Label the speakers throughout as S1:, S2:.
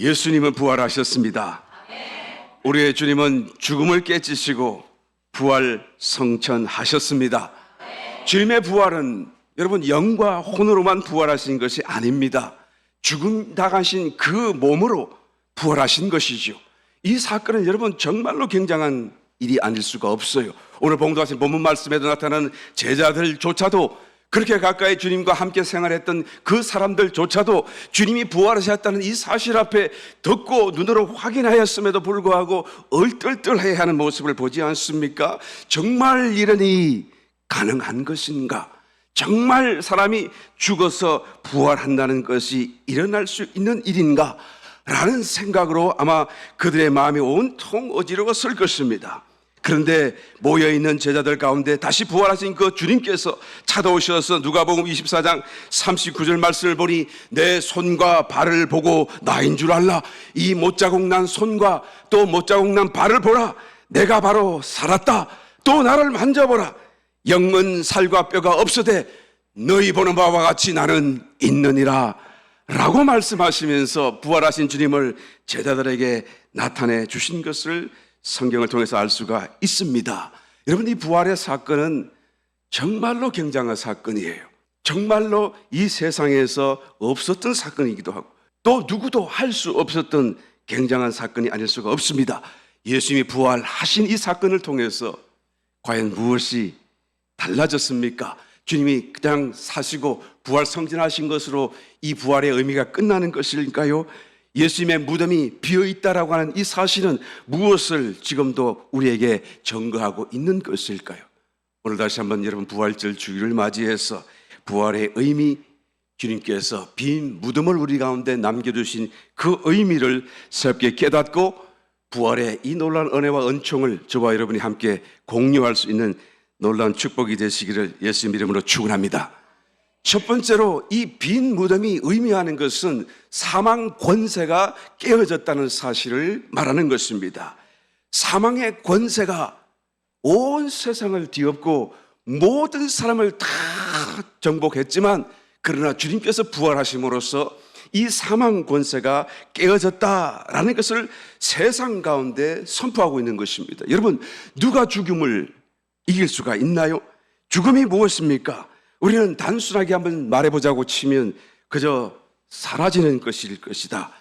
S1: 예수님은 부활하셨습니다. 우리의 주님은 죽음을 깨치시고 부활 성천하셨습니다. 주님의 부활은 여러분 영과 혼으로만 부활하신 것이 아닙니다. 죽음 당하신 그 몸으로 부활하신 것이죠. 이 사건은 여러분 정말로 굉장한 일이 아닐 수가 없어요. 오늘 봉독하신 본문 말씀에도 나타나는 제자들조차도, 그렇게 가까이 주님과 함께 생활했던 그 사람들조차도 주님이 부활하셨다는 이 사실 앞에 듣고 눈으로 확인하였음에도 불구하고 얼떨떨해야 하는 모습을 보지 않습니까? 정말 이러니 가능한 것인가? 정말 사람이 죽어서 부활한다는 것이 일어날 수 있는 일인가? 라는 생각으로 아마 그들의 마음이 온통 어지러웠을 것입니다. 그런데 모여있는 제자들 가운데 다시 부활하신 그 주님께서 찾아오셔서 누가복음 24장 39절 말씀을 보니 내 손과 발을 보고 나인 줄 알라. 이 못자국 난 손과 또 못자국 난 발을 보라. 내가 바로 살았다. 또 나를 만져보라. 영은 살과 뼈가 없으되 너희 보는 바와 같이 나는 있느니라 라고 말씀하시면서 부활하신 주님을 제자들에게 나타내 주신 것을 성경을 통해서 알 수가 있습니다. 여러분, 이 부활의 사건은 정말로 굉장한 사건이에요. 정말로 이 세상에서 없었던 사건이기도 하고 또 누구도 할 수 없었던 굉장한 사건이 아닐 수가 없습니다. 예수님이 부활하신 이 사건을 통해서 과연 무엇이 달라졌습니까? 주님이 그냥 사시고 부활 성진하신 것으로 이 부활의 의미가 끝나는 것일까요? 예수님의 무덤이 비어있다라고 하는 이 사실은 무엇을 지금도 우리에게 증거하고 있는 것일까요? 오늘 다시 한번 여러분 부활절 주일을 맞이해서 부활의 의미, 주님께서 빈 무덤을 우리 가운데 남겨두신 그 의미를 새롭게 깨닫고 부활의 이 놀라운 은혜와 은총을 저와 여러분이 함께 공유할 수 있는 놀라운 축복이 되시기를 예수님 이름으로 축원합니다. 첫 번째로 이 빈 무덤이 의미하는 것은 사망 권세가 깨어졌다는 사실을 말하는 것입니다. 사망의 권세가 온 세상을 뒤엎고 모든 사람을 다 정복했지만 그러나 주님께서 부활하심으로써 이 사망 권세가 깨어졌다라는 것을 세상 가운데 선포하고 있는 것입니다. 여러분, 누가 죽음을 이길 수가 있나요? 죽음이 무엇입니까? 우리는 단순하게 한번 말해보자고 치면 그저 사라지는 것일 것이다.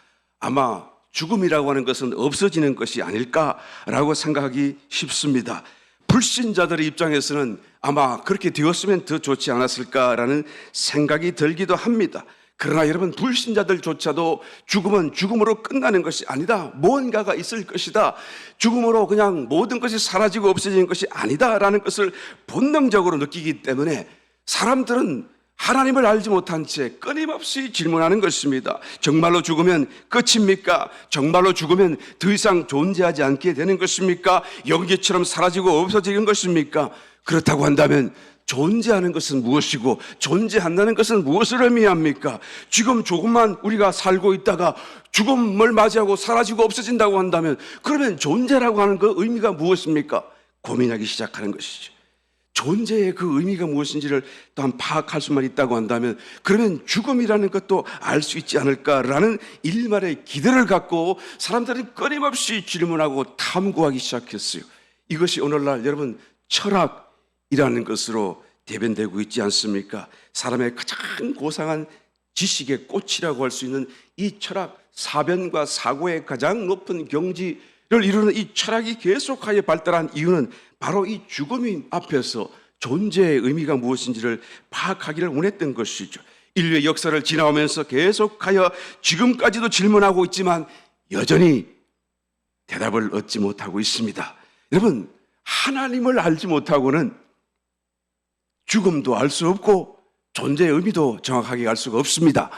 S1: 아마 죽음이라고 하는 것은 없어지는 것이 아닐까라고 생각하기 쉽습니다. 불신자들의 입장에서는 아마 그렇게 되었으면 더 좋지 않았을까라는 생각이 들기도 합니다. 그러나 여러분, 불신자들조차도 죽음은 죽음으로 끝나는 것이 아니다. 무언가가 있을 것이다. 죽음으로 그냥 모든 것이 사라지고 없어지는 것이 아니다라는 것을 본능적으로 느끼기 때문에 사람들은 하나님을 알지 못한 채 끊임없이 질문하는 것입니다. 정말로 죽으면 끝입니까? 정말로 죽으면 더 이상 존재하지 않게 되는 것입니까? 연기처럼 사라지고 없어지는 것입니까? 그렇다고 한다면 존재하는 것은 무엇이고 존재한다는 것은 무엇을 의미합니까? 지금 조금만 우리가 살고 있다가 죽음을 맞이하고 사라지고 없어진다고 한다면 그러면 존재라고 하는 그 의미가 무엇입니까? 고민하기 시작하는 것이죠. 존재의 그 의미가 무엇인지를 또한 파악할 수만 있다고 한다면 그러면 죽음이라는 것도 알 수 있지 않을까라는 일말의 기대를 갖고 사람들이 끊임없이 질문하고 탐구하기 시작했어요. 이것이 오늘날 여러분 철학이라는 것으로 대변되고 있지 않습니까? 사람의 가장 고상한 지식의 꽃이라고 할 수 있는 이 철학, 사변과 사고의 가장 높은 경지를 이루는 이 철학이 계속하여 발달한 이유는 바로 이 죽음이 앞에서 존재의 의미가 무엇인지를 파악하기를 원했던 것이죠. 인류의 역사를 지나오면서 계속하여 지금까지도 질문하고 있지만 여전히 대답을 얻지 못하고 있습니다. 여러분, 하나님을 알지 못하고는 죽음도 알 수 없고 존재의 의미도 정확하게 알 수가 없습니다.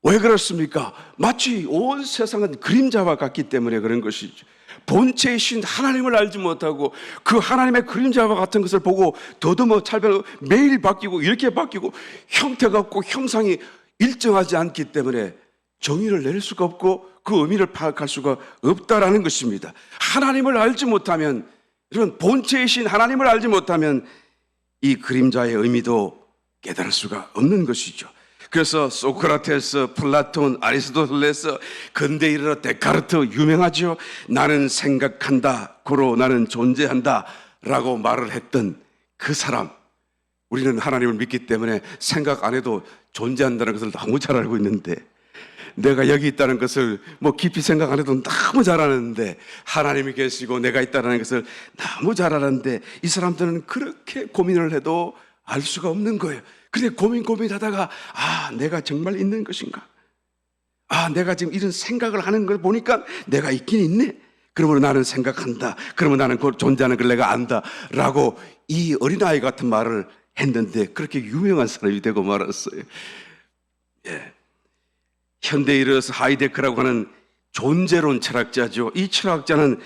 S1: 왜 그렇습니까? 마치 온 세상은 그림자와 같기 때문에 그런 것이죠. 본체이신 하나님을 알지 못하고 그 하나님의 그림자와 같은 것을 보고 더듬어 차별하고 매일 바뀌고 이렇게 바뀌고 형태가 없고 형상이 일정하지 않기 때문에 정의를 내릴 수가 없고 그 의미를 파악할 수가 없다라는 것입니다. 하나님을 알지 못하면, 이런 본체이신 하나님을 알지 못하면 이 그림자의 의미도 깨달을 수가 없는 것이죠. 그래서 소크라테스, 플라톤, 아리스토텔레스, 근대에 이르러 데카르트 유명하죠. 나는 생각한다, 고로 나는 존재한다 라고 말을 했던 그 사람, 우리는 하나님을 믿기 때문에 생각 안 해도 존재한다는 것을 너무 잘 알고 있는데, 내가 여기 있다는 것을 뭐 깊이 생각 안 해도 너무 잘 아는데, 하나님이 계시고 내가 있다는 것을 너무 잘 아는데, 이 사람들은 그렇게 고민을 해도 알 수가 없는 거예요. 근데 고민하다가 내가 정말 있는 것인가? 내가 지금 이런 생각을 하는 걸 보니까 내가 있긴 있네. 그러면 나는 생각한다. 그러면 나는 존재하는 걸 내가 안다. 라고 이 어린아이 같은 말을 했는데 그렇게 유명한 사람이 되고 말았어요. 예. 현대에 이르러서 하이데크라고 하는 존재론 철학자죠. 이 철학자는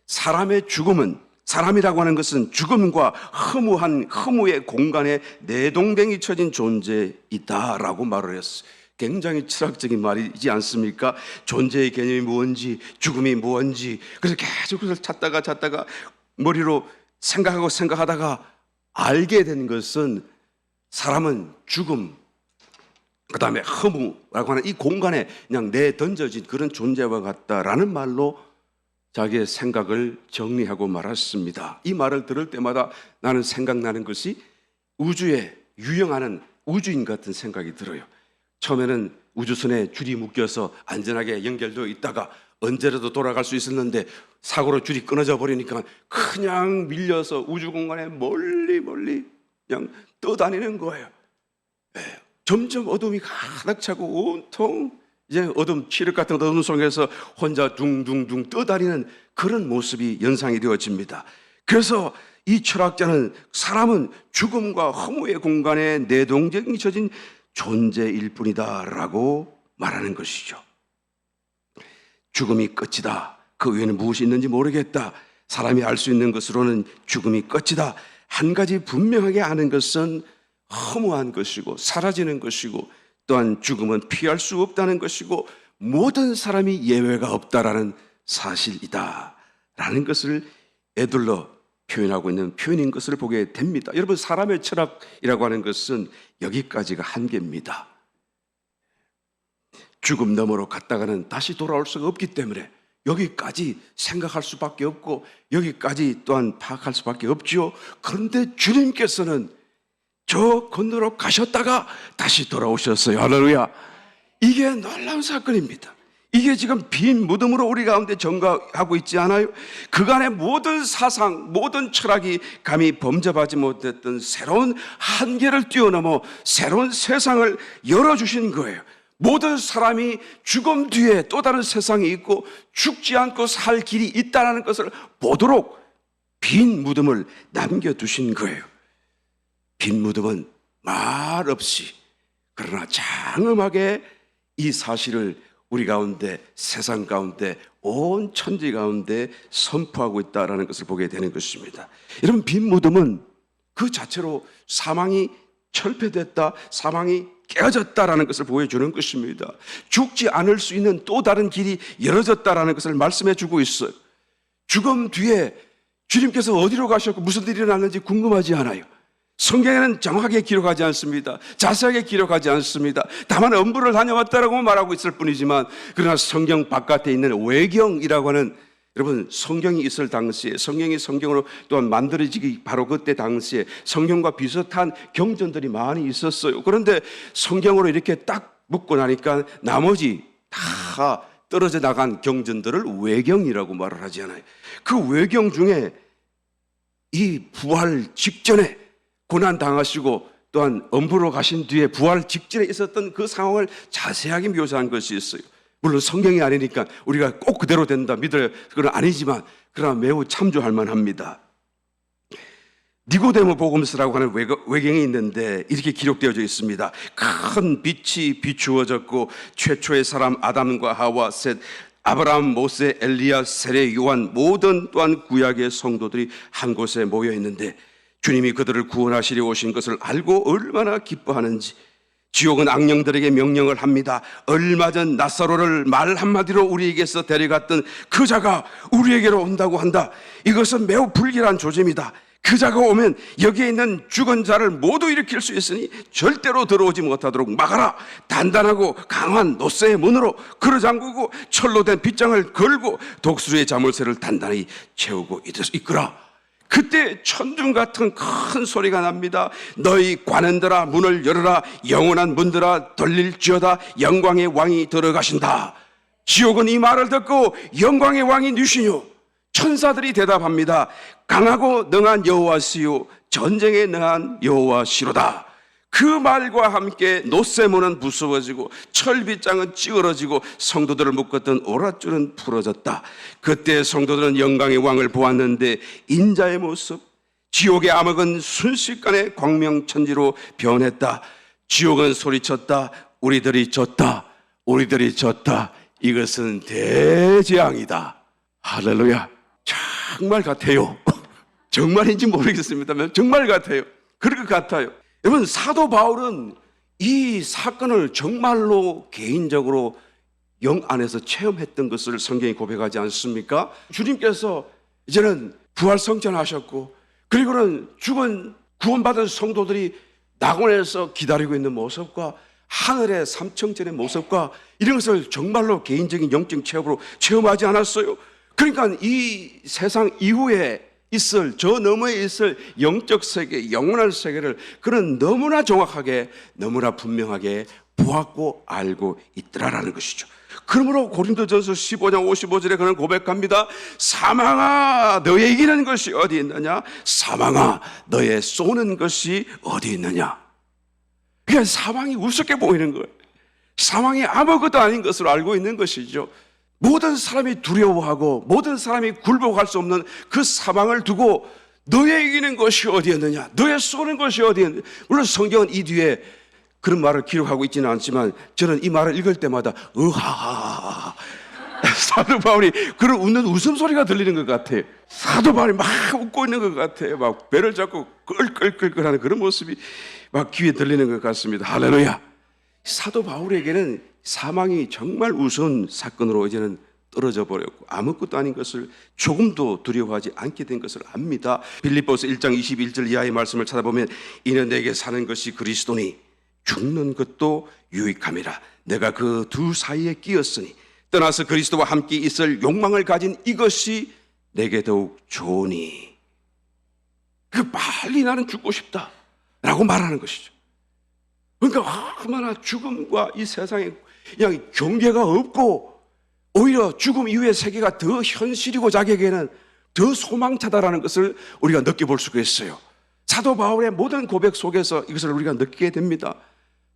S1: 사람의 죽음은, 사람이라고 하는 것은 죽음과 허무의 공간에 내동댕이 쳐진 존재이다라고 말을 했어요. 굉장히 철학적인 말이지 않습니까? 존재의 개념이 뭔지, 죽음이 뭔지, 그래서 계속 그걸 찾다가 머리로 생각하다가 알게 된 것은 사람은 죽음, 그 다음에 허무라고 하는 이 공간에 그냥 내던져진 그런 존재와 같다라는 말로 자기의 생각을 정리하고 말았습니다. 이 말을 들을 때마다 나는 생각나는 것이 우주에 유영하는 우주인 같은 생각이 들어요. 처음에는 우주선에 줄이 묶여서 안전하게 연결되어 있다가 언제라도 돌아갈 수 있었는데 사고로 줄이 끊어져 버리니까 그냥 밀려서 우주 공간에 멀리 그냥 떠다니는 거예요. 점점 어둠이 가득 차고 온통 이제 어둠, 칠흑 같은 어둠 속에서 혼자 둥둥둥 떠다니는 그런 모습이 연상이 되어집니다. 그래서 이 철학자는 사람은 죽음과 허무의 공간에 내동댕이 쳐진 존재일 뿐이다 라고 말하는 것이죠. 죽음이 끝이다. 그 외에는 무엇이 있는지 모르겠다. 사람이 알 수 있는 것으로는 죽음이 끝이다. 한 가지 분명하게 아는 것은 허무한 것이고 사라지는 것이고, 또한 죽음은 피할 수 없다는 것이고 모든 사람이 예외가 없다라는 사실이다 라는 것을 에둘러 표현하고 있는 표현인 것을 보게 됩니다. 여러분, 사람의 철학이라고 하는 것은 여기까지가 한계입니다. 죽음 너머로 갔다가는 다시 돌아올 수가 없기 때문에 여기까지 생각할 수밖에 없고 여기까지 또한 파악할 수밖에 없죠. 그런데 주님께서는 저 건너로 가셨다가 다시 돌아오셨어요. 할렐루야. 이게 놀라운 사건입니다. 이게 지금 빈 무덤으로 우리 가운데 전가하고 있지 않아요? 그간의 모든 사상, 모든 철학이 감히 범접하지 못했던 새로운 한계를 뛰어넘어 새로운 세상을 열어주신 거예요. 모든 사람이 죽음 뒤에 또 다른 세상이 있고 죽지 않고 살 길이 있다는 것을 보도록 빈 무덤을 남겨두신 거예요. 빈 무덤은 말 없이 그러나 장엄하게 이 사실을 우리 가운데, 세상 가운데, 온 천지 가운데 선포하고 있다는 것을 보게 되는 것입니다. 여러분, 빈 무덤은 그 자체로 사망이 철폐됐다, 사망이 깨어졌다라는 것을 보여주는 것입니다. 죽지 않을 수 있는 또 다른 길이 열어졌다라는 것을 말씀해 주고 있어요. 죽음 뒤에 주님께서 어디로 가셨고 무슨 일이 일어났는지 궁금하지 않아요. 성경에는 정확하게 기록하지 않습니다. 자세하게 기록하지 않습니다. 다만 엄부를 다녀왔다라고 말하고 있을 뿐이지만, 그러나 성경 바깥에 있는 외경이라고 하는, 여러분, 성경이 있을 당시에, 성경이 성경으로 또한 만들어지기 바로 그때 당시에 성경과 비슷한 경전들이 많이 있었어요. 그런데 성경으로 이렇게 딱 묶고 나니까 나머지 다 떨어져 나간 경전들을 외경이라고 말을 하지 않아요. 그 외경 중에 이 부활 직전에 고난 당하시고 또한 엄부로 가신 뒤에 부활 직전에 있었던 그 상황을 자세하게 묘사한 것이 있어요. 물론 성경이 아니니까 우리가 꼭 그대로 된다 믿어요. 그건 아니지만 그러나 매우 참조할 만합니다. 니고데모 복음서라고 하는 외경이 있는데 이렇게 기록되어 있습니다. 큰 빛이 비추어졌고 최초의 사람 아담과 하와, 셋, 아브라함, 모세, 엘리야, 세례, 요한, 모든 또한 구약의 성도들이 한 곳에 모여 있는데 주님이 그들을 구원하시려 오신 것을 알고 얼마나 기뻐하는지, 지옥은 악령들에게 명령을 합니다. 얼마 전 나사로를 말 한마디로 우리에게서 데려갔던 그 자가 우리에게로 온다고 한다. 이것은 매우 불길한 조짐이다. 그 자가 오면 여기에 있는 죽은 자를 모두 일으킬 수 있으니 절대로 들어오지 못하도록 막아라. 단단하고 강한 노쇠의 문으로 걸어 잠그고 철로 된 빗장을 걸고 독수리의 자물쇠를 단단히 채우고 이끌어. 그때 천둥 같은 큰 소리가 납니다. 너희 관원들아 문을 열어라. 영원한 문들아 돌릴지어다. 영광의 왕이 들어가신다. 지옥은 이 말을 듣고 영광의 왕이 누시뇨. 천사들이 대답합니다. 강하고 능한 여호와시요 전쟁에 능한 여호와시로다. 그 말과 함께 노쇠문은 부서워지고 철빗장은 찌그러지고 성도들을 묶었던 오랏줄은 풀어졌다. 그때 성도들은 영광의 왕을 보았는데 인자의 모습, 지옥의 암흑은 순식간에 광명천지로 변했다. 지옥은 소리쳤다. 우리들이 졌다. 우리들이 졌다. 이것은 대재앙이다. 할렐루야. 정말 같아요. 정말인지 모르겠습니다만 정말 같아요. 그럴 것 같아요. 여러분, 사도 바울은 이 사건을 정말로 개인적으로 영 안에서 체험했던 것을 성경이 고백하지 않습니까? 주님께서 이제는 부활성천하셨고, 그리고는 죽은 구원받은 성도들이 낙원에서 기다리고 있는 모습과 하늘의 삼층전의 모습과 이런 것을 정말로 개인적인 영적 체험으로 체험하지 않았어요. 그러니까 이 세상 이후에 있을, 저 너머에 있을 영적 세계, 영원한 세계를 그는 너무나 정확하게, 너무나 분명하게 보았고 알고 있더라라는 것이죠. 그러므로 고린도전서 15장 55절에 그는 고백합니다. 사망아 너의 이기는 것이 어디 있느냐? 사망아 너의 쏘는 것이 어디 있느냐? 그냥 사망이 우습게 보이는 거예요. 사망이 아무것도 아닌 것으로 알고 있는 것이죠. 모든 사람이 두려워하고 모든 사람이 굴복할 수 없는 그 사망을 두고 너의 이기는 것이 어디였느냐? 너의 쏘는 것이 어디였느냐? 물론 성경은 이 뒤에 그런 말을 기록하고 있지는 않지만 저는 이 말을 읽을 때마다 으하하하 사도 바울이 그런 웃는 웃음소리가 들리는 것 같아요. 사도 바울이 막 웃고 있는 것 같아요. 막 배를 잡고 끌끌끌끌하는 그런 모습이 막 귀에 들리는 것 같습니다. 할렐루야. 사도 바울에게는 사망이 정말 우스운 사건으로 이제는 떨어져 버렸고 아무것도 아닌 것을 조금도 두려워하지 않게 된 것을 압니다. 빌립보서 1장 21절 이하의 말씀을 찾아보면 이는 내게 사는 것이 그리스도니 죽는 것도 유익함이라. 내가 그 두 사이에 끼었으니 떠나서 그리스도와 함께 있을 욕망을 가진 이것이 내게 더욱 좋으니 빨리 나는 죽고 싶다 라고 말하는 것이죠. 그러니까 얼마나 죽음과 이 세상에 그냥 경계가 없고 오히려 죽음 이후의 세계가 더 현실이고 자기에게는 더 소망차다라는 것을 우리가 느껴볼 수가 있어요. 사도 바울의 모든 고백 속에서 이것을 우리가 느끼게 됩니다.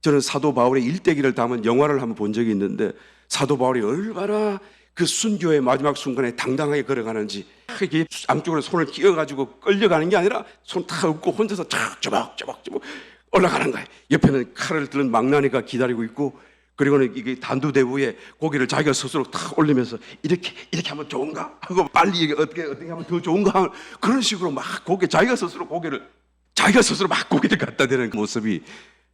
S1: 저는 사도 바울의 일대기를 담은 영화를 한번 본 적이 있는데 사도 바울이 얼마나 그 순교의 마지막 순간에 당당하게 걸어가는지 이렇게 안쪽으로 손을 끼워가지고 끌려가는 게 아니라 손 다 얹고 혼자서 쪼박쪼박 올라가는 거예요. 옆에는 칼을 들은 망나니가 기다리고 있고 그리고는 이게 단두대부에 고개를 자기가 스스로 탁 올리면서 이렇게 하면 좋은가? 하고 빨리 어떻게 하면 더 좋은가? 그런 식으로 막 자기가 스스로 막 고개를 갖다 대는 모습이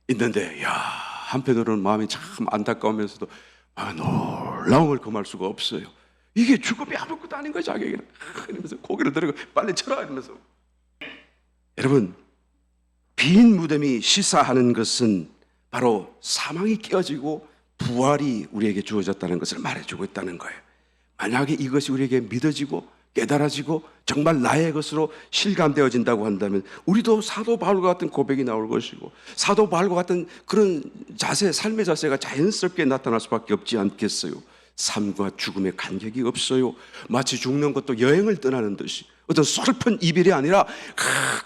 S1: 있는데, 야, 한편으로는 마음이 참 안타까우면서도 놀라움을 금할 수가 없어요. 이게 죽음이 아무것도 아닌 거야, 자기에게는. 이러면서 고개를 들고 빨리 쳐라 이러면서. 여러분, 빈 무덤이 시사하는 것은 바로 사망이 깨어지고 부활이 우리에게 주어졌다는 것을 말해주고 있다는 거예요. 만약에 이것이 우리에게 믿어지고 깨달아지고 정말 나의 것으로 실감되어진다고 한다면 우리도 사도 바울과 같은 고백이 나올 것이고 사도 바울과 같은 그런 자세, 삶의 자세가 자연스럽게 나타날 수밖에 없지 않겠어요. 삶과 죽음의 간격이 없어요. 마치 죽는 것도 여행을 떠나는 듯이 어떤 슬픈 이별이 아니라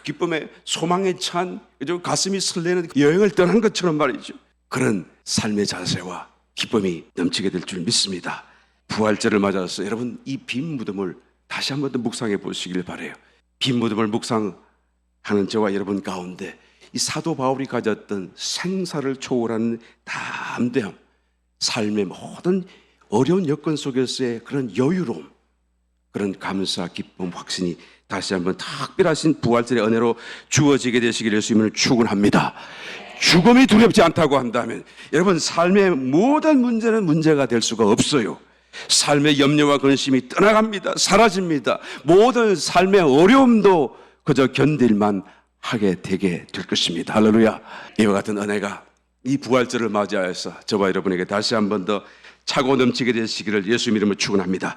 S1: 기쁨의 소망에 찬 가슴이 설레는 여행을 떠난 것처럼 말이죠. 그런 삶의 자세와 기쁨이 넘치게 될 줄 믿습니다. 부활절을 맞아서 여러분 이 빈 무덤을 다시 한번 더 묵상해 보시길 바라요. 빈 무덤을 묵상하는 저와 여러분 가운데 이 사도 바울이 가졌던 생사를 초월하는 담대함, 삶의 모든 어려운 여건 속에서의 그런 여유로움, 그런 감사, 기쁨, 확신이 다시 한번 특별하신 부활절의 은혜로 주어지게 되시기를 예수님을 축원합니다. 죽음이 두렵지 않다고 한다면 여러분 삶의 모든 문제는 문제가 될 수가 없어요. 삶의 염려와 근심이 떠나갑니다. 사라집니다. 모든 삶의 어려움도 그저 견딜만 하게 되게 될 것입니다. 할렐루야. 이와 같은 은혜가 이 부활절을 맞이하여서 저와 여러분에게 다시 한 번 더 차고 넘치게 되시기를 예수 이름으로 축원합니다.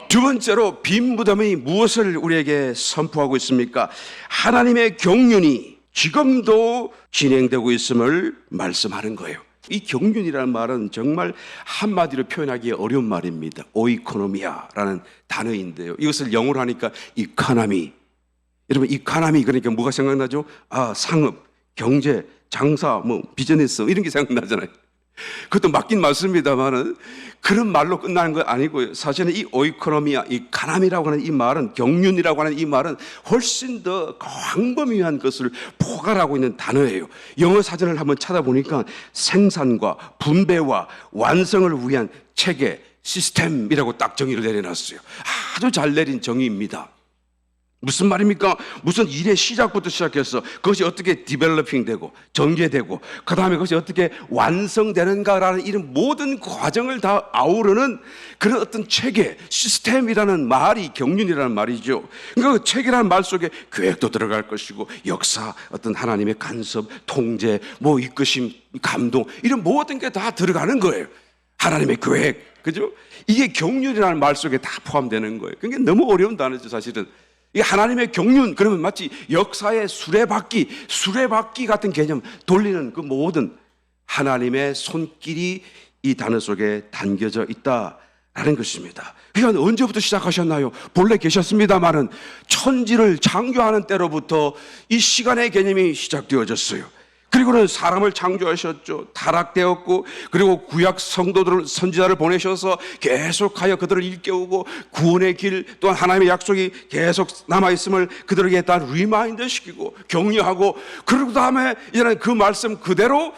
S1: 두 번째로 빈 무덤이 무엇을 우리에게 선포하고 있습니까? 하나님의 경륜이 지금도 진행되고 있음을 말씀하는 거예요. 이 경륜이라는 말은 정말 한마디로 표현하기 어려운 말입니다. 오이코노미아라는 단어인데요. 이것을 영어로 하니까 이카나미. 여러분 이카나미 그러니까 뭐가 생각나죠? 상업, 경제, 장사, 비즈니스 이런 게 생각나잖아요. 그것도 맞긴 맞습니다만은 그런 말로 끝나는 건 아니고요. 사실은 이 오이코노미아, 이 카나미라고 하는 이 말은, 경륜이라고 하는 이 말은 훨씬 더 광범위한 것을 포괄하고 있는 단어예요. 영어 사전을 한번 찾아보니까 생산과 분배와 완성을 위한 체계, 시스템이라고 딱 정의를 내려놨어요. 아주 잘 내린 정의입니다. 무슨 말입니까? 무슨 일의 시작부터 시작해서 그것이 어떻게 디벨로핑 되고 전개되고 그 다음에 그것이 어떻게 완성되는가라는 이런 모든 과정을 다 아우르는 그런 어떤 체계, 시스템이라는 말이 경륜이라는 말이죠. 그러니까 그 체계라는 말 속에 계획도 들어갈 것이고 역사, 어떤 하나님의 간섭, 통제, 이끄심, 감동 이런 모든 게 다 들어가는 거예요. 하나님의 계획, 그죠? 이게 경륜이라는 말 속에 다 포함되는 거예요. 그게 너무 어려운 단어죠, 사실은. 이 하나님의 경륜, 그러면 마치 역사의 수레바퀴 같은 개념 돌리는 그 모든 하나님의 손길이 이 단어 속에 담겨져 있다라는 것입니다. 그러니까 언제부터 시작하셨나요? 본래 계셨습니다마는 천지를 창조하는 때로부터 이 시간의 개념이 시작되어졌어요. 그리고는 사람을 창조하셨죠. 타락되었고 그리고 구약 성도들을 선지자를 보내셔서 계속하여 그들을 일깨우고 구원의 길 또한 하나님의 약속이 계속 남아있음을 그들에게 다 리마인드 시키고 격려하고 그리고 다음에 이제는 그 말씀 그대로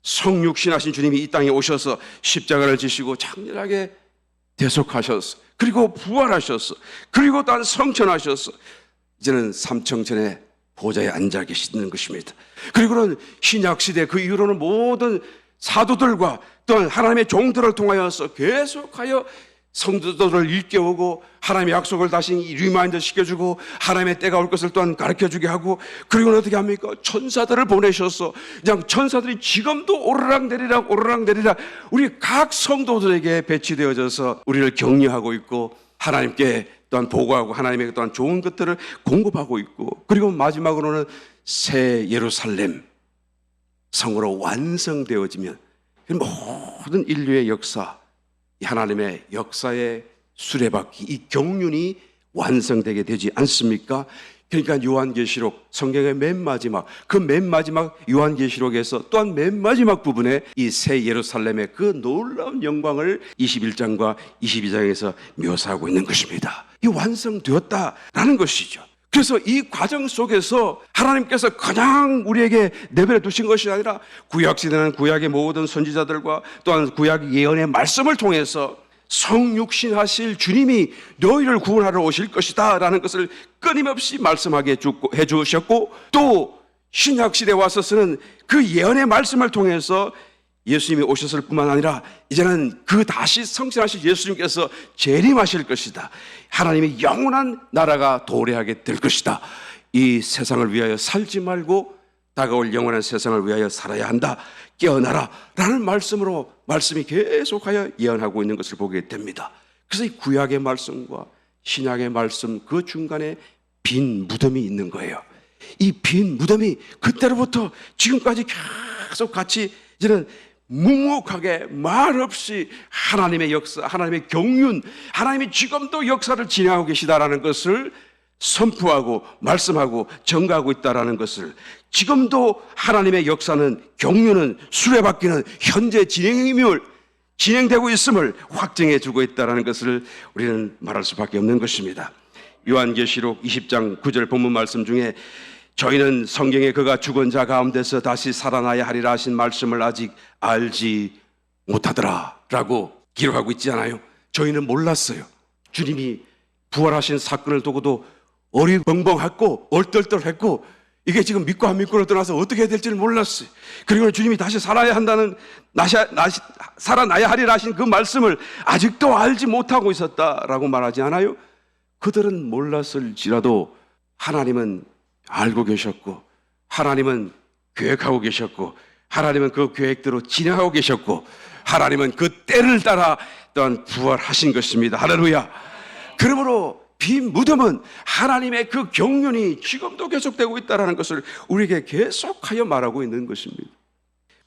S1: 성육신하신 주님이 이 땅에 오셔서 십자가를 지시고 장렬하게 대속하셨어. 그리고 부활하셨어. 그리고 또한 성천하셨어. 이제는 삼청천에 보좌에 앉아 계시는 것입니다. 그리고는 신약시대 그 이후로는 모든 사도들과 또한 하나님의 종들을 통하여서 계속하여 성도들을 일깨우고 하나님의 약속을 다시 리마인드 시켜주고 하나님의 때가 올 것을 또한 가르쳐주게 하고 그리고는 어떻게 합니까? 천사들을 보내셔서 그냥 천사들이 지금도 오르락내리락 우리 각 성도들에게 배치되어져서 우리를 격려하고 있고 하나님께 또한 보고하고 하나님에게 또한 좋은 것들을 공급하고 있고 그리고 마지막으로는 새 예루살렘 성으로 완성되어지면 모든 인류의 역사, 하나님의 역사의 수레바퀴, 이 경륜이 완성되게 되지 않습니까? 그러니까 요한계시록 성경의 맨 마지막 요한계시록에서 또한 맨 마지막 부분에 이 새 예루살렘의 그 놀라운 영광을 21장과 22장에서 묘사하고 있는 것입니다. 이 완성되었다라는 것이죠. 그래서 이 과정 속에서 하나님께서 그냥 우리에게 내버려 두신 것이 아니라 구약시대는 구약의 모든 선지자들과 또한 구약 예언의 말씀을 통해서 성육신하실 주님이 너희를 구원하러 오실 것이다 라는 것을 끊임없이 말씀하게 해주셨고 또 신약시대에 와서서는 그 예언의 말씀을 통해서 예수님이 오셨을 뿐만 아니라 이제는 그 다시 성신하실 예수님께서 재림하실 것이다. 하나님의 영원한 나라가 도래하게 될 것이다. 이 세상을 위하여 살지 말고 다가올 영원한 세상을 위하여 살아야 한다. 깨어나라 라는 말씀이 계속하여 예언하고 있는 것을 보게 됩니다. 그래서 이 구약의 말씀과 신약의 말씀 그 중간에 빈 무덤이 있는 거예요. 이 빈 무덤이 그때로부터 지금까지 계속 같이 이제는 묵묵하게 말없이 하나님의 역사, 하나님의 경륜, 하나님이 지금도 역사를 진행하고 계시다라는 것을 선포하고 말씀하고 전가하고 있다라는 것을 지금도 하나님의 역사는 경륜은 수레바퀴는 현재 진행되고 있음을 확증해 주고 있다라는 것을 우리는 말할 수밖에 없는 것입니다. 요한계시록 20장 9절 본문 말씀 중에 저희는 성경에 그가 죽은 자 가운데서 다시 살아나야 하리라 하신 말씀을 아직 알지 못하더라 라고 기록하고 있지 않아요? 저희는 몰랐어요. 주님이 부활하신 사건을 두고도 어리벙벙했고 얼떨떨했고 이게 지금 믿고 안 믿고를 떠나서 어떻게 해야 될지를 몰랐어요. 그리고 주님이 다시 살아나야 하리라 하신 그 말씀을 아직도 알지 못하고 있었다라고 말하지 않아요? 그들은 몰랐을지라도 하나님은 알고 계셨고, 하나님은 계획하고 계셨고, 하나님은 그 계획대로 진행하고 계셨고, 하나님은 그 때를 따라 또한 부활하신 것입니다. 할렐루야. 그러므로 빈 무덤은 하나님의 그 경륜이 지금도 계속되고 있다는 것을 우리에게 계속하여 말하고 있는 것입니다.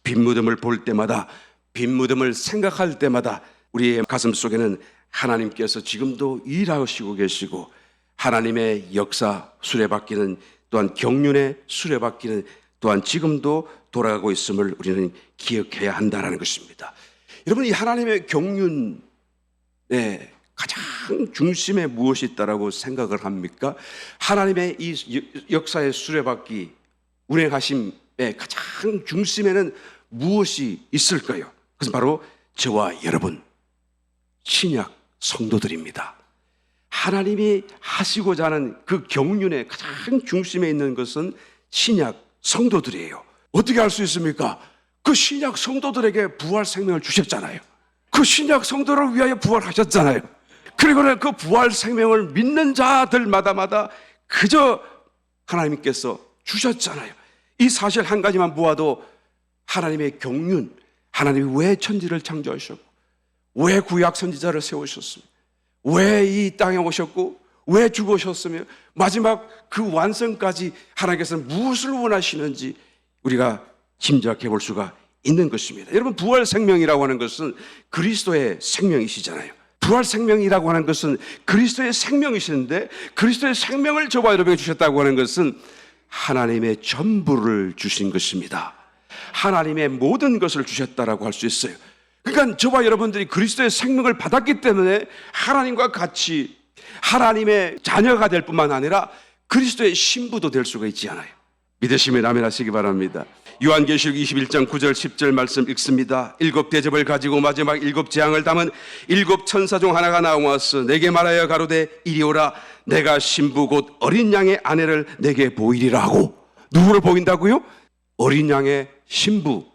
S1: 빈 무덤을 볼 때마다, 빈 무덤을 생각할 때마다 우리의 가슴 속에는 하나님께서 지금도 일하시고 계시고, 하나님의 역사 수레바퀴는 또한 경륜의 수레바퀴는 또한 지금도 돌아가고 있음을 우리는 기억해야 한다는 것입니다. 여러분, 이 하나님의 경륜의 가장 중심에 무엇이 있다라고 생각을 합니까? 하나님의 이 역사의 수레바퀴 운행하심의 가장 중심에는 무엇이 있을까요? 그것은 바로 저와 여러분, 신약 성도들입니다. 하나님이 하시고자 하는 그 경륜의 가장 중심에 있는 것은 신약 성도들이에요. 어떻게 알 수 있습니까? 그 신약 성도들에게 부활 생명을 주셨잖아요. 그 신약 성도를 위하여 부활하셨잖아요. 그리고는 그 부활 생명을 믿는 자들마다마다 그저 하나님께서 주셨잖아요. 이 사실 한 가지만 보아도 하나님의 경륜, 하나님이 왜 천지를 창조하셨고, 왜 구약 선지자를 세우셨습니까? 왜 이 땅에 오셨고, 왜 죽으셨으며, 마지막 그 완성까지 하나님께서는 무엇을 원하시는지 우리가 짐작해 볼 수가 있는 것입니다. 여러분, 부활 생명이라고 하는 것은 그리스도의 생명이시잖아요. 부활 생명이라고 하는 것은 그리스도의 생명이시는데, 그리스도의 생명을 저와 여러분에게 주셨다고 하는 것은 하나님의 전부를 주신 것입니다. 하나님의 모든 것을 주셨다라고 할 수 있어요. 그러니까 저와 여러분들이 그리스도의 생명을 받았기 때문에 하나님과 같이 하나님의 자녀가 될 뿐만 아니라 그리스도의 신부도 될 수가 있지 않아요. 믿으시면 아멘 하시기 바랍니다. 요한계시록 21장 9절 10절 말씀 읽습니다. 7 대접을 가지고 마지막 7 재앙을 담은 7 천사 중 하나가 나와서 내게 말하여 가로되 이리 오라. 내가 신부 곧 어린 양의 아내를 내게 보이리라 하고. 누구를 보인다고요? 어린 양의 신부,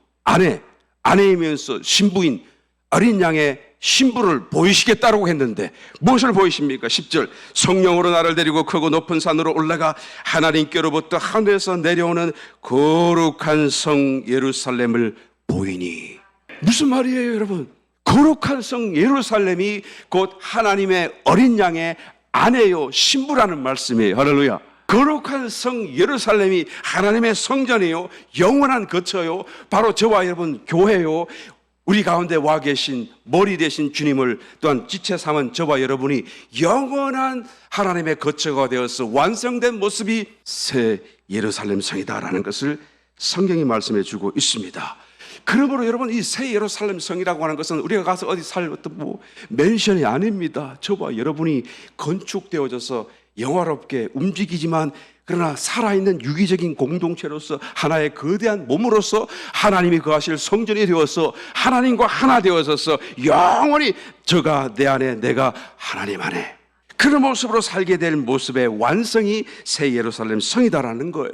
S1: 아내이면서 신부인 어린 양의 신부를 보이시겠다라고 했는데 무엇을 보이십니까? 10절 성령으로 나를 데리고 크고 높은 산으로 올라가 하나님께로부터 하늘에서 내려오는 거룩한 성 예루살렘을 보이니. 무슨 말이에요, 여러분? 거룩한 성 예루살렘이 곧 하나님의 어린 양의 아내요 신부라는 말씀이에요. 할렐루야. 거룩한 성 예루살렘이 하나님의 성전이요, 영원한 거처요, 바로 저와 여러분 교회요, 우리 가운데 와 계신 머리 되신 주님을 또한 지체 삼은 저와 여러분이 영원한 하나님의 거처가 되어서 완성된 모습이 새 예루살렘 성이다라는 것을 성경이 말씀해 주고 있습니다. 그러므로 여러분, 이 새 예루살렘 성이라고 하는 것은 우리가 가서 어디 살 어떤 맨션이 아닙니다. 저와 여러분이 건축되어져서 영화롭게 움직이지만 그러나 살아있는 유기적인 공동체로서 하나의 거대한 몸으로서 하나님이 거하실 성전이 되어서 하나님과 하나 되어서서 영원히 저가 내 안에 내가 하나님 안에 그런 모습으로 살게 될 모습의 완성이 새 예루살렘 성이다라는 거예요.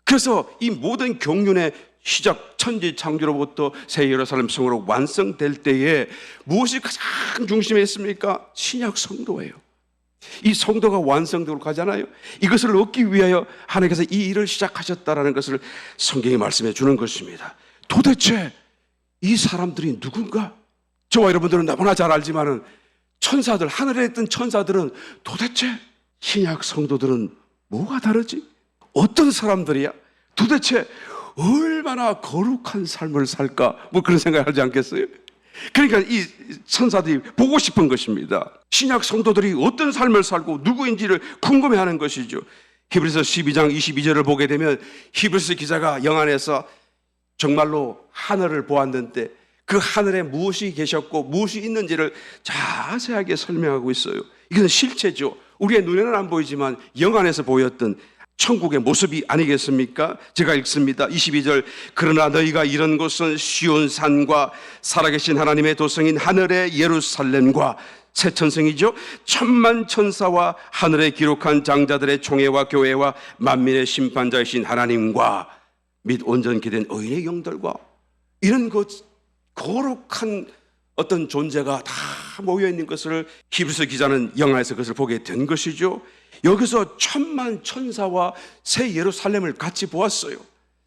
S1: 그래서 이 모든 경륜의 시작 천지 창조로부터 새 예루살렘 성으로 완성될 때에 무엇이 가장 중심에 있습니까? 신약 성도예요. 이 성도가 완성되도록 하잖아요. 이것을 얻기 위하여 하나님께서 이 일을 시작하셨다라는 것을 성경이 말씀해 주는 것입니다. 도대체 이 사람들이 누군가? 저와 여러분들은 너무나 잘 알지만은 천사들, 하늘에 있던 천사들은 도대체 신약 성도들은 뭐가 다르지? 어떤 사람들이야? 도대체 얼마나 거룩한 삶을 살까? 뭐 그런 생각을 하지 않겠어요? 그러니까 이 천사들이 보고 싶은 것입니다. 신약 성도들이 어떤 삶을 살고 누구인지를 궁금해하는 것이죠. 히브리서 12장 22절을 보게 되면 히브리서 기자가 영안에서 정말로 하늘을 보았는데 그 하늘에 무엇이 계셨고 무엇이 있는지를 자세하게 설명하고 있어요. 이건 실체죠. 우리의 눈에는 안 보이지만 영안에서 보였던 천국의 모습이 아니겠습니까? 제가 읽습니다. 22절 그러나 너희가 이런 곳은 시온산과 살아계신 하나님의 도성인 하늘의 예루살렘과 새 천성이죠. 천만 천사와 하늘에 기록한 장자들의 총회와 교회와 만민의 심판자이신 하나님과 및 온전케 된 의인의 영들과 이런 것 거룩한 어떤 존재가 다 모여있는 것을 히브리서 기자는 영화에서 그것을 보게 된 것이죠. 여기서 천만 천사와 새 예루살렘을 같이 보았어요.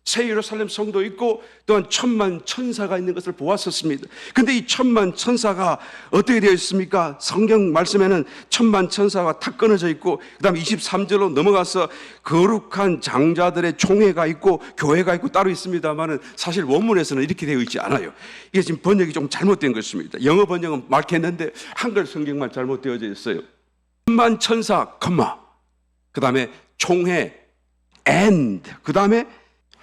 S1: 새 예루살렘 성도 있고 또한 천만 천사가 있는 것을 보았었습니다. 근데 이 천만 천사가 어떻게 되어 있습니까? 성경 말씀에는 천만 천사가 탁 끊어져 있고 그 다음에 23절로 넘어가서 거룩한 장자들의 총회가 있고 교회가 있고 따로 있습니다만은 사실 원문에서는 이렇게 되어 있지 않아요. 이게 지금 번역이 좀 잘못된 것입니다. 영어 번역은 맞겠는데 한글 성경만 잘못되어져 있어요. 천만 천사, 그 다음에 총회, and, 그 다음에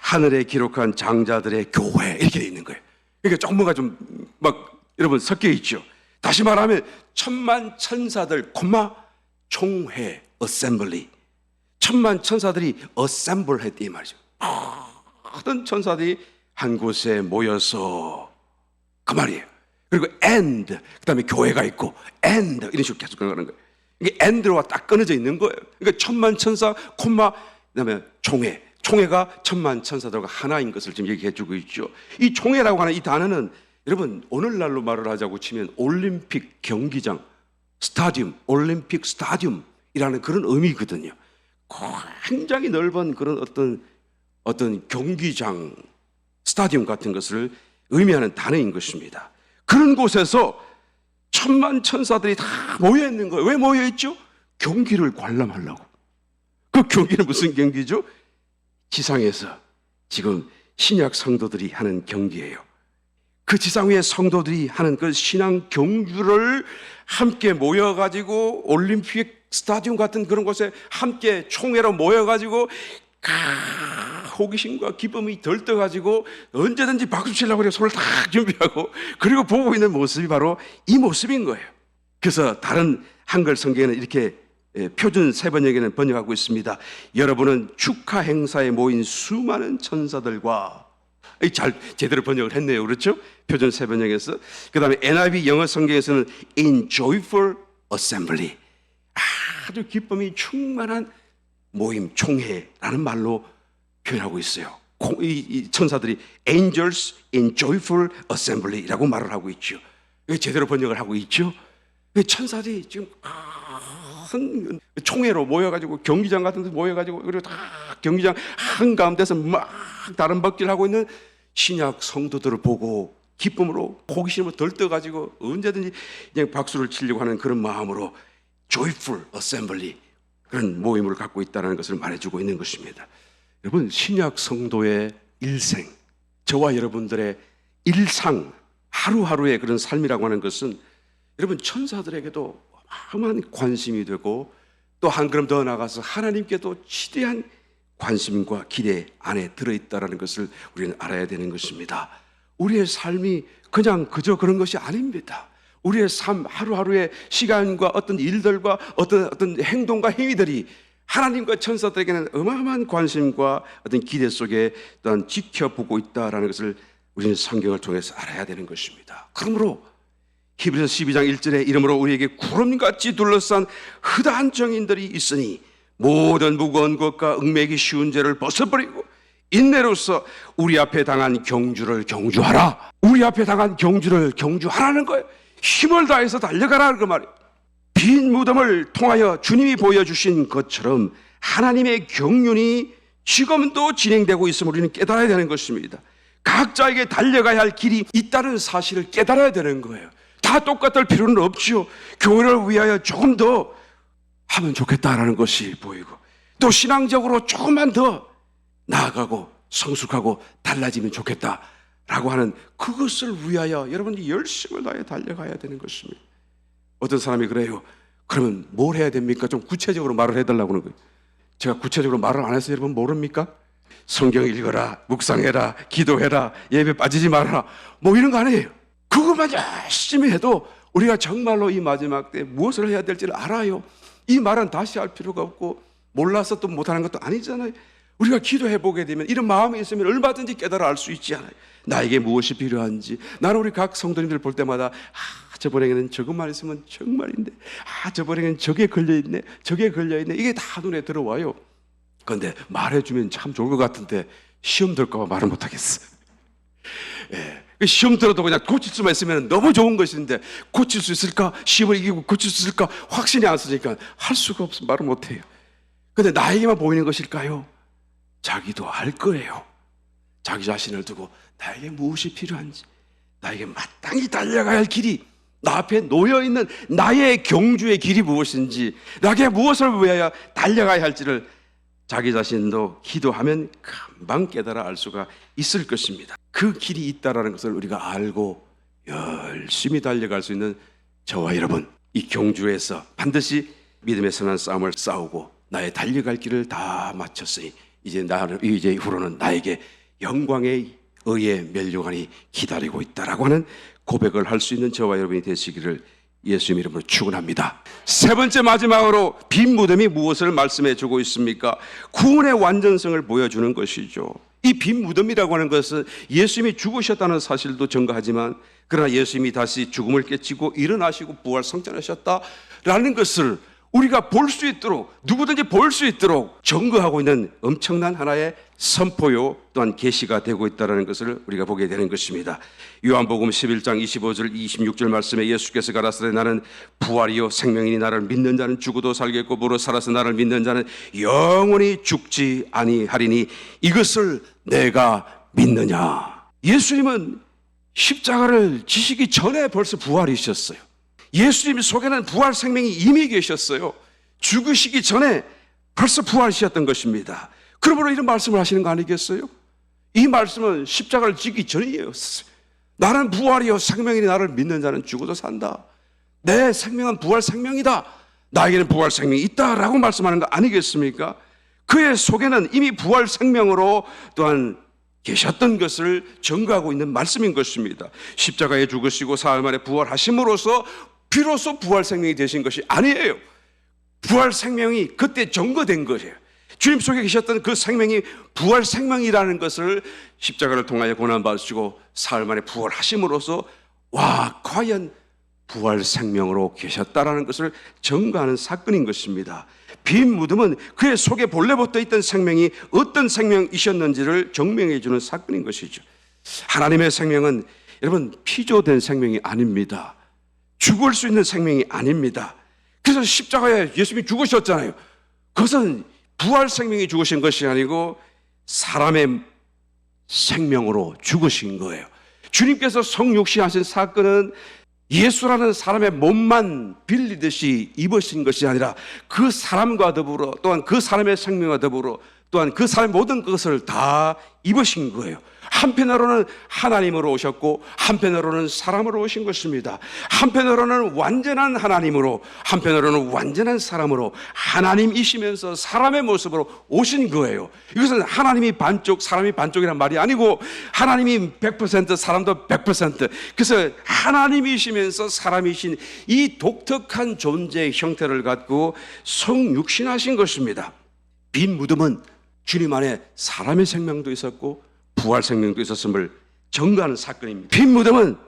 S1: 하늘에 기록한 장자들의 교회 이렇게 돼 있는 거예요. 그러니까 조금 뭔가 좀 막 여러분 섞여 있죠. 다시 말하면 천만 천사들, 총회, assembly. 천만 천사들이 assemble 했대 이 말이죠. 모든 천사들이 한 곳에 모여서 그 말이에요. 그리고 and, 그 다음에 교회가 있고 and 이런 식으로 계속 가는 거예요. 이게 and와 딱 끊어져 있는 거예요. 그러니까 천만 천사, 그 다음에 총회가 천만 천사들과 하나인 것을 지금 얘기해 주고 있죠. 이 총회라고 하는 이 단어는 여러분 오늘날로 말을 하자고 치면 올림픽 경기장, 스타디움, 올림픽 스타디움이라는 그런 의미거든요. 굉장히 넓은 그런 어떤 경기장, 스타디움 같은 것을 의미하는 단어인 것입니다. 그런 곳에서 천만 천사들이 다 모여 있는 거예요. 왜 모여 있죠? 경기를 관람하려고. 그 경기는 무슨 경기죠? 지상에서 지금 신약 성도들이 하는 경기예요. 그 지상 위의 성도들이 하는 그 신앙 경주를 함께 모여가지고 올림픽 스타디움 같은 그런 곳에 함께 총회로 모여가지고 호기심과 기쁨이 들떠가지고 언제든지 박수 치려고 그래 손을 딱 준비하고 그리고 보고 있는 모습이 바로 이 모습인 거예요. 그래서 다른 한글 성경에는 이렇게 표준 세번역에는 번역하고 있습니다. 여러분은 축하 행사에 모인 수많은 천사들과 잘 제대로 번역을 했네요. 그렇죠? 표준 세번역에서. 그 다음에 NIV 영어 성경에서는 in joyful assembly, 아주 기쁨이 충만한 모임, 총회라는 말로 표현하고 있어요. 이 천사들이 angels in joyful assembly라고 말을 하고 있죠. 제대로 번역을 하고 있죠. 천사들이 지금 큰 총회로 모여가지고 경기장 같은 데 모여가지고 그리고 다 경기장 한가운데서 막 다른 박질하고 있는 신약 성도들을 보고 기쁨으로 호기심을 들떠가지고 언제든지 그냥 박수를 치려고 하는 그런 마음으로 joyful assembly, 그런 모임을 갖고 있다는 것을 말해주고 있는 것입니다. 여러분, 신약 성도의 일생, 저와 여러분들의 일상, 하루하루의 그런 삶이라고 하는 것은 여러분 천사들에게도 어마어마한 관심이 되고 또 한 걸음 더 나가서 하나님께도 지대한 관심과 기대 안에 들어있다는 것을 우리는 알아야 되는 것입니다. 우리의 삶이 그냥 그저 그런 것이 아닙니다. 우리의 삶 하루하루의 시간과 어떤 일들과 어떤 행동과 행위들이 하나님과 천사들에게는 어마어마한 관심과 어떤 기대 속에 또한 지켜보고 있다는 것을 우리는 성경을 통해서 알아야 되는 것입니다. 그러므로 히브리서 12장 1절에 이러므로 우리에게 구름같이 둘러싼 흐다한 정인들이 있으니 모든 무거운 것과 얽매기 쉬운 죄를 벗어버리고 인내로서 우리 앞에 당한 경주를 경주하라. 우리 앞에 당한 경주를 경주하라는 거예요. 힘을 다해서 달려가라는 그 말이에요. 빈 무덤을 통하여 주님이 보여주신 것처럼 하나님의 경륜이 지금도 진행되고 있음을 우리는 깨달아야 되는 것입니다. 각자에게 달려가야 할 길이 있다는 사실을 깨달아야 되는 거예요. 다 똑같을 필요는 없지요. 교회를 위하여 조금 더 하면 좋겠다라는 것이 보이고 또 신앙적으로 조금만 더 나아가고 성숙하고 달라지면 좋겠다라고 하는 그것을 위하여 여러분이 열심을 다해 달려가야 되는 것입니다. 어떤 사람이 그래요. 그러면 뭘 해야 됩니까? 좀 구체적으로 말을 해달라고 하는 거예요. 제가 구체적으로 말을 안 해서 여러분 모릅니까? 성경 읽어라, 묵상해라, 기도해라, 예배 빠지지 말아라, 뭐 이런 거 아니에요. 그것만 열심히 해도 우리가 정말로 이 마지막 때 무엇을 해야 될지를 알아요. 이 말은 다시 할 필요가 없고 몰라서 또 못하는 것도 아니잖아요. 우리가 기도해 보게 되면 이런 마음이 있으면 얼마든지 깨달아 알 수 있지 않아요. 나에게 무엇이 필요한지. 나는 우리 각 성도님들 볼 때마다 저번에는 저것만 있으면 정말인데 저번에는 저게 걸려있네, 저게 걸려있네, 이게 다 눈에 들어와요. 그런데 말해주면 참 좋을 것 같은데 시험 들까 봐 말을 못하겠어. 시험 들어도 그냥 고칠 수만 있으면 너무 좋은 것인데 고칠 수 있을까? 시험을 이기고 고칠 수 있을까? 확신이 안 쓰니까 할 수가 없어 말을 못해요. 근데 나에게만 보이는 것일까요? 자기도 알 거예요. 자기 자신을 두고 나에게 무엇이 필요한지, 나에게 마땅히 달려가야 할 길이, 나 앞에 놓여있는 나의 경주의 길이 무엇인지, 나에게 무엇을 위하여 달려가야 할지를 자기 자신도 기도하면 금방 깨달아 알 수가 있을 것입니다. 그 길이 있다는 것을 우리가 알고 열심히 달려갈 수 있는 저와 여러분, 이 경주에서 반드시 믿음의 선한 싸움을 싸우고 나의 달려갈 길을 다 마쳤으니 이제 이후로는 나에게 영광의 의의 면류관이 기다리고 있다라고 하는 고백을 할 수 있는 저와 여러분이 되시기를 예수님 이름으로 축원합니다. 세 번째, 마지막으로 빈 무덤이 무엇을 말씀해 주고 있습니까? 구원의 완전성을 보여주는 것이죠. 이 빈 무덤이라고 하는 것은 예수님이 죽으셨다는 사실도 증거하지만, 그러나 예수님이 다시 죽음을 깨치고 일어나시고 부활 성천하셨다라는 것을 우리가 볼 수 있도록, 누구든지 볼 수 있도록 증거하고 있는 엄청난 하나의 선포요 또한 계시가 되고 있다는 것을 우리가 보게 되는 것입니다. 요한복음 11장 25절 26절 말씀에 예수께서 가라사대 나는 부활이요 생명이니 나를 믿는 자는 죽어도 살겠고 무릇 살아서 나를 믿는 자는 영원히 죽지 아니하리니 이것을 내가 믿느냐. 예수님은 십자가를 지시기 전에 벌써 부활이셨어요. 예수님 속에는 부활 생명이 이미 계셨어요. 죽으시기 전에 벌써 부활이셨던 것입니다. 그러므로 이런 말씀을 하시는 거 아니겠어요? 이 말씀은 십자가를 지기 전이었어요. 나는 부활이요 생명이니 나를 믿는 자는 죽어도 산다. 내 생명은 부활 생명이다. 나에게는 부활 생명이 있다라고 말씀하는 거 아니겠습니까? 그의 속에는 이미 부활 생명으로 또한 계셨던 것을 증거하고 있는 말씀인 것입니다. 십자가에 죽으시고 사흘 만에 부활하심으로써 비로소 부활 생명이 되신 것이 아니에요. 부활 생명이 그때 증거된 거예요. 주님 속에 계셨던 그 생명이 부활 생명이라는 것을 십자가를 통하여 고난받으시고 사흘 만에 부활하심으로써 와, 과연 부활 생명으로 계셨다라는 것을 증거하는 사건인 것입니다. 빈 무덤은 그의 속에 본래 붙어 있던 생명이 어떤 생명이셨는지를 증명해 주는 사건인 것이죠. 하나님의 생명은 여러분 피조된 생명이 아닙니다. 죽을 수 있는 생명이 아닙니다. 그래서 십자가에 예수님이 죽으셨잖아요. 그것은 부활 생명이 죽으신 것이 아니고 사람의 생명으로 죽으신 거예요. 주님께서 성육신하신 사건은 예수라는 사람의 몸만 빌리듯이 입으신 것이 아니라 그 사람과 더불어 또한 그 사람의 생명과 더불어 또한 그 사람의 모든 것을 다 입으신 거예요. 한편으로는 하나님으로 오셨고 한편으로는 사람으로 오신 것입니다. 한편으로는 완전한 하나님으로 한편으로는 완전한 사람으로 하나님이시면서 사람의 모습으로 오신 거예요. 이것은 하나님이 반쪽 사람이 반쪽이란 말이 아니고 하나님이 100% 사람도 100% 그래서 하나님이시면서 사람이신 이 독특한 존재의 형태를 갖고 성육신하신 것입니다. 빈 무덤은 주님 안에 사람의 생명도 있었고 부활 생명도 있었음을 증거하는 사건입니다. 빈 무덤은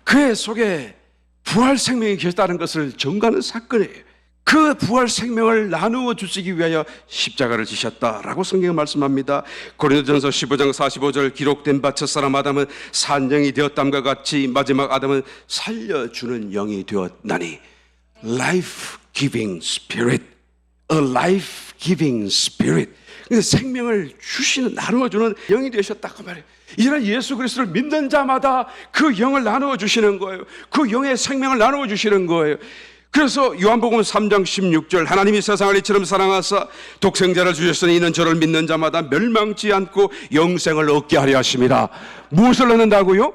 S1: 그의 속에 부활 생명이 계셨다는 것을 증거하는 사건이에요. 그 부활 생명을 나누어 주시기 위하여 십자가를 지셨다라고 성경은 말씀합니다. 고린도전서 15장 45절 기록된 바 첫사람 아담은 산영이 되었담과 같이 마지막 아담은 살려주는 영이 되었나니 life giving spirit, a life giving spirit. 생명을 주시는 나누어주는 영이 되셨다고 말해요. 이제는 예수 그리스도를 믿는 자마다 그 영을 나누어 주시는 거예요. 그 영의 생명을 나누어 주시는 거예요. 그래서 요한복음 3장 16절 하나님이 세상을 이처럼 사랑하사 독생자를 주셨으니 이는 저를 믿는 자마다 멸망치 않고 영생을 얻게 하려 하심이라. 무엇을 얻는다고요?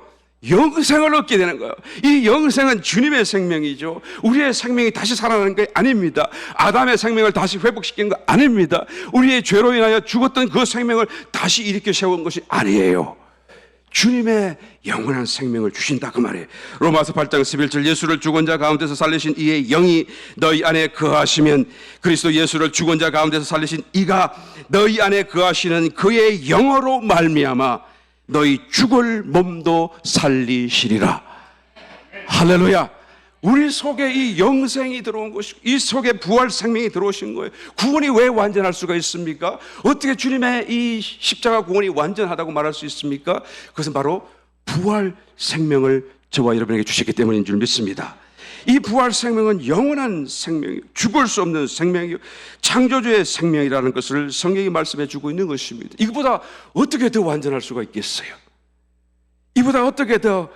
S1: 영생을 얻게 되는 거예요. 이 영생은 주님의 생명이죠. 우리의 생명이 다시 살아나는 게 아닙니다. 아담의 생명을 다시 회복시킨 거 아닙니다. 우리의 죄로 인하여 죽었던 그 생명을 다시 일으켜 세운 것이 아니에요. 주님의 영원한 생명을 주신다 그 말이에요. 로마서 8장 11절 예수를 죽은 자 가운데서 살리신 이의 영이 너희 안에 거하시면 그리스도 예수를 죽은 자 가운데서 살리신 이가 너희 안에 거하시는 그의 영으로 말미암아 너희 죽을 몸도 살리시리라. 할렐루야. 우리 속에 이 영생이 들어온 것이고 이 속에 부활 생명이 들어오신 거예요. 구원이 왜 완전할 수가 있습니까? 어떻게 주님의 이 십자가 구원이 완전하다고 말할 수 있습니까? 그것은 바로 부활 생명을 저와 여러분에게 주셨기 때문인 줄 믿습니다. 이 부활 생명은 영원한 생명이요, 죽을 수 없는 생명이요, 창조주의 생명이라는 것을 성경이 말씀해 주고 있는 것입니다. 이것보다 어떻게 더 완전할 수가 있겠어요? 이보다 어떻게 더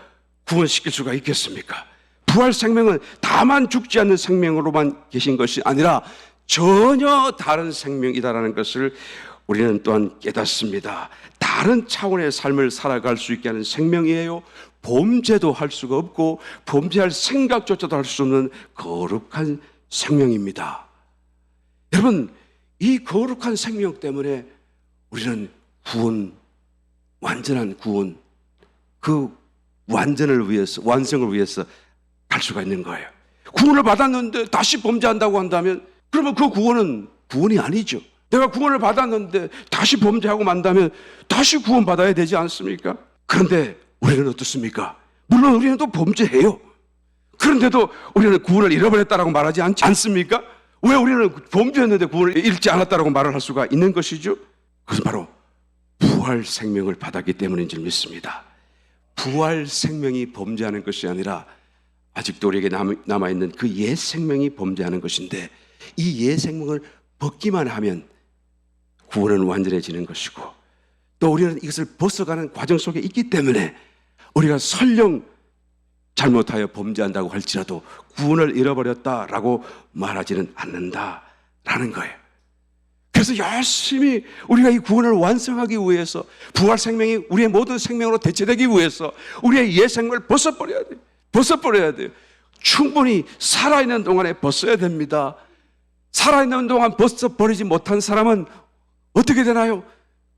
S1: 구원시킬 수가 있겠습니까? 부활 생명은 다만 죽지 않는 생명으로만 계신 것이 아니라 전혀 다른 생명이다라는 것을 우리는 또한 깨닫습니다. 다른 차원의 삶을 살아갈 수 있게 하는 생명이에요. 범죄도 할 수가 없고 범죄할 생각조차도 할 수 없는 거룩한 생명입니다. 여러분, 이 거룩한 생명 때문에 우리는 구원, 완전한 구원, 그 완전을 위해서, 완성을 위해서 갈 수가 있는 거예요. 구원을 받았는데 다시 범죄한다고 한다면 그러면 그 구원은 구원이 아니죠. 내가 구원을 받았는데 다시 범죄하고 만다면 다시 구원받아야 되지 않습니까? 그런데 우리는 어떻습니까? 물론 우리는 또 범죄해요. 그런데도 우리는 구원을 잃어버렸다라고 말하지 않습니까? 왜 우리는 범죄했는데 구원을 잃지 않았다라고 말을 할 수가 있는 것이죠? 그것은 바로 부활 생명을 받았기 때문인 줄 믿습니다. 부활 생명이 범죄하는 것이 아니라 아직도 우리에게 남아있는 그 옛 생명이 범죄하는 것인데, 이 옛 생명을 벗기만 하면 구원은 완전해지는 것이고, 또 우리는 이것을 벗어가는 과정 속에 있기 때문에 우리가 설령 잘못하여 범죄한다고 할지라도 구원을 잃어버렸다라고 말하지는 않는다라는 거예요. 그래서 열심히 우리가 이 구원을 완성하기 위해서, 부활 생명이 우리의 모든 생명으로 대체되기 위해서 우리의 옛 생명을 벗어버려야 돼요. 벗어버려야 돼요. 충분히 살아있는 동안에 벗어야 됩니다. 살아있는 동안 벗어버리지 못한 사람은 어떻게 되나요?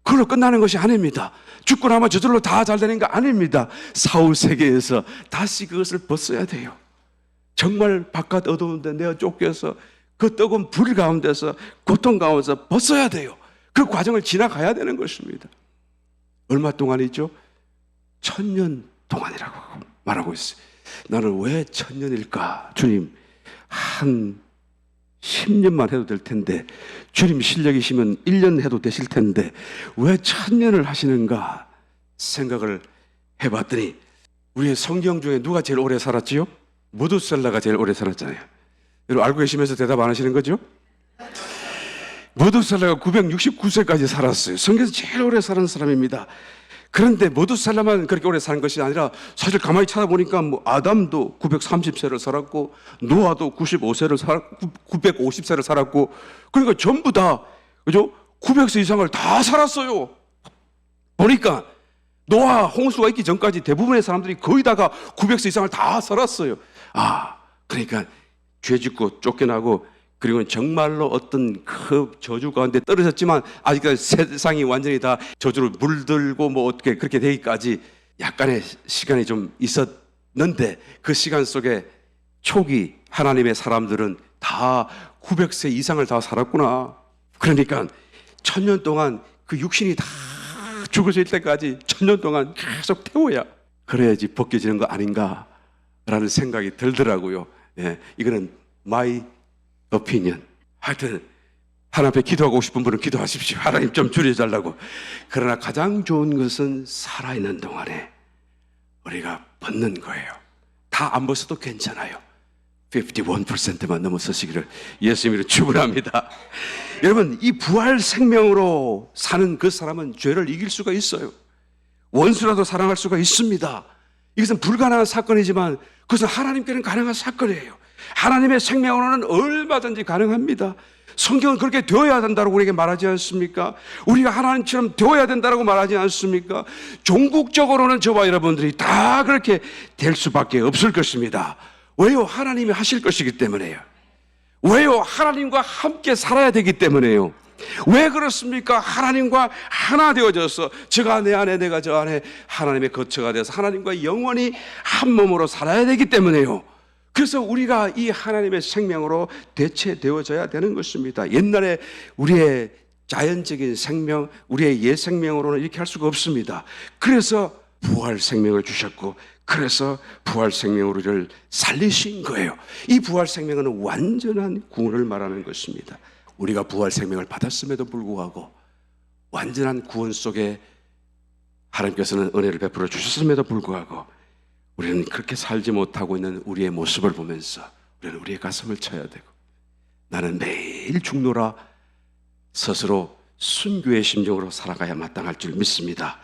S1: 그걸로 끝나는 것이 아닙니다. 죽고 나면 저절로 다 잘 되는 거 아닙니다. 사후 세계에서 다시 그것을 벗어야 돼요. 정말 바깥 어두운데 내가 쫓겨서 그 뜨거운 불 가운데서, 고통 가운데서 벗어야 돼요. 그 과정을 지나가야 되는 것입니다. 얼마 동안이죠? 1000년 동안이라고 말하고 있어요. 나는 왜 1000년일까? 주님, 한 10년만 해도 될 텐데, 주님 실력이시면 1년 해도 되실 텐데 왜 1000년을 하시는가 생각을 해봤더니, 우리의 성경 중에 누가 제일 오래 살았지요? 무두셀라가 제일 오래 살았잖아요. 여러분 알고 계시면서 대답 안 하시는 거죠? 무두셀라가 969세까지 살았어요. 성경에서 제일 오래 사는 사람입니다. 그런데 무두셀라만 그렇게 오래 사는 것이 아니라, 사실 가만히 찾아보니까 아담도 930세를 살았고, 노아도 950세를 살았고, 그러니까 전부 다, 그죠? 900세 이상을 다 살았어요. 보니까 노아 홍수가 있기 전까지 대부분의 사람들이 거의 다가 900세 이상을 다 살았어요. 그러니까 죄 짓고 쫓겨나고, 그리고 정말로 어떤 그 저주 가운데 떨어졌지만 아직까지 세상이 완전히 다 저주로 물들고 어떻게 그렇게 되기까지 약간의 시간이 좀 있었는데, 그 시간 속에 초기 하나님의 사람들은 다 900세 이상을 다 살았구나. 그러니까 1000년 동안 그 육신이 다 죽어질 때까지 1000년 동안 계속 태워야, 그래야지 벗겨지는 거 아닌가라는 생각이 들더라고요. 이거는 my opinion. 하여튼 하나님 앞에 기도하고 싶은 분은 기도하십시오. 하나님 좀 줄여달라고. 그러나 가장 좋은 것은 살아있는 동안에 우리가 벗는 거예요. 다 안 벗어도 괜찮아요. 51%만 넘어서시기를 예수님으로 축원합니다. 여러분, 이 부활 생명으로 사는 그 사람은 죄를 이길 수가 있어요. 원수라도 사랑할 수가 있습니다. 이것은 불가능한 사건이지만 그것은 하나님께는 가능한 사건이에요. 하나님의 생명으로는 얼마든지 가능합니다. 성경은 그렇게 되어야 된다고 우리에게 말하지 않습니까? 우리가 하나님처럼 되어야 된다고 말하지 않습니까? 종국적으로는 저와 여러분들이 다 그렇게 될 수밖에 없을 것입니다. 왜요? 하나님이 하실 것이기 때문에요. 왜요? 하나님과 함께 살아야 되기 때문에요. 왜 그렇습니까? 하나님과 하나 되어져서, 저가 내 안에 내가 저 안에, 하나님의 거처가 되어서 하나님과 영원히 한 몸으로 살아야 되기 때문에요. 그래서 우리가 이 하나님의 생명으로 대체되어져야 되는 것입니다. 옛날에 우리의 자연적인 생명, 우리의 옛 생명으로는 이렇게 할 수가 없습니다. 그래서 부활 생명을 주셨고, 그래서 부활 생명으로 우리를 살리신 거예요. 이 부활 생명은 완전한 구원을 말하는 것입니다. 우리가 부활 생명을 받았음에도 불구하고, 완전한 구원 속에 하나님께서는 은혜를 베풀어 주셨음에도 불구하고, 우리는 그렇게 살지 못하고 있는 우리의 모습을 보면서 우리는 우리의 가슴을 쳐야 되고, 나는 매일 죽노라 스스로 순교의 심정으로 살아가야 마땅할 줄 믿습니다.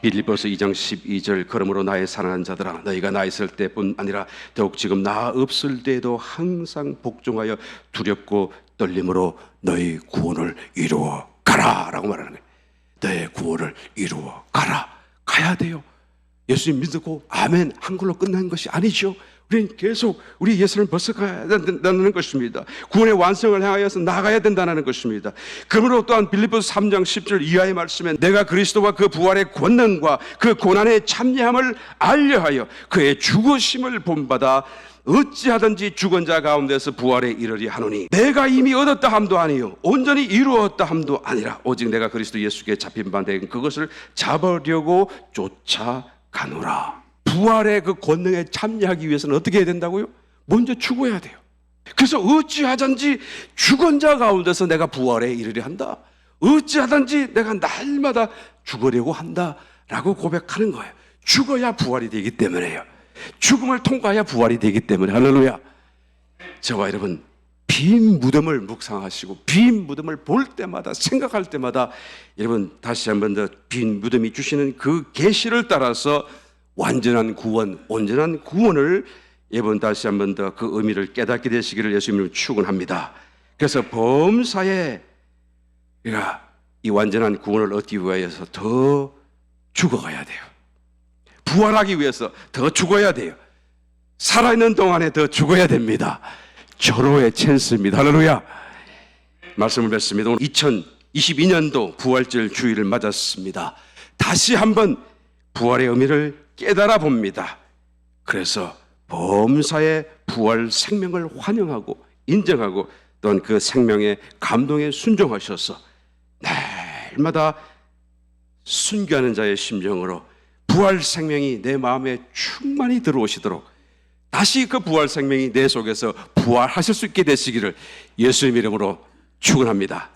S1: 빌립보서 2장 12절, 그러므로 나의 사랑하는 자들아, 너희가 나 있을 때뿐 아니라 더욱 지금 나 없을 때에도 항상 복종하여 두렵고 떨림으로 너희 구원을 이루어 가라 라고 말하는 거예요. 너의 구원을 이루어 가라. 가야 돼요. 예수님 믿고 아멘 한 걸로 끝난 것이 아니죠. 우리는 계속 우리 예수를 벗어가야 된다는 것입니다. 구원의 완성을 향하여서 나가야 된다는 것입니다. 그러므로 또한 빌립보서 3장 10절 이하의 말씀에 내가 그리스도와 그 부활의 권능과 그 고난의 참여함을 알려하여 그의 죽으심을 본받아 어찌하든지 죽은 자 가운데서 부활에 이르리 하노니 내가 이미 얻었다 함도 아니요 온전히 이루었다 함도 아니라 오직 내가 그리스도 예수께 잡힌 바 된 그것을 잡으려고 쫓아가노라. 부활의 그 권능에 참여하기 위해서는 어떻게 해야 된다고요? 먼저 죽어야 돼요. 그래서 어찌하든지 죽은 자 가운데서 내가 부활에 이르려 한다. 어찌하든지 내가 날마다 죽으려고 한다라고 고백하는 거예요. 죽어야 부활이 되기 때문에요. 죽음을 통과해야 부활이 되기 때문에. 할렐루야. 저와 여러분, 빈 무덤을 묵상하시고 빈 무덤을 볼 때마다 생각할 때마다 여러분 다시 한번 더 빈 무덤이 주시는 그 계시를 따라서 완전한 구원, 온전한 구원을 여러분 다시 한번 더 그 의미를 깨닫게 되시기를 예수님을 축원합니다. 그래서 범사에 우리가 이 완전한 구원을 얻기 위해서 더 죽어가야 돼요. 부활하기 위해서 더 죽어야 돼요. 살아있는 동안에 더 죽어야 됩니다. 절호의 찬스입니다. 할렐루야. 말씀을 뵙습니다. 오늘 2022년도 부활절 주일을 맞았습니다. 다시 한번 부활의 의미를 깨달아 봅니다. 그래서 범사의 부활 생명을 환영하고 인정하고 또한 그 생명의 감동에 순종하셔서 날마다 순교하는 자의 심정으로 부활 생명이 내 마음에 충만히 들어오시도록 다시 그 부활 생명이 내 속에서 부활하실 수 있게 되시기를 예수님 이름으로 축원합니다.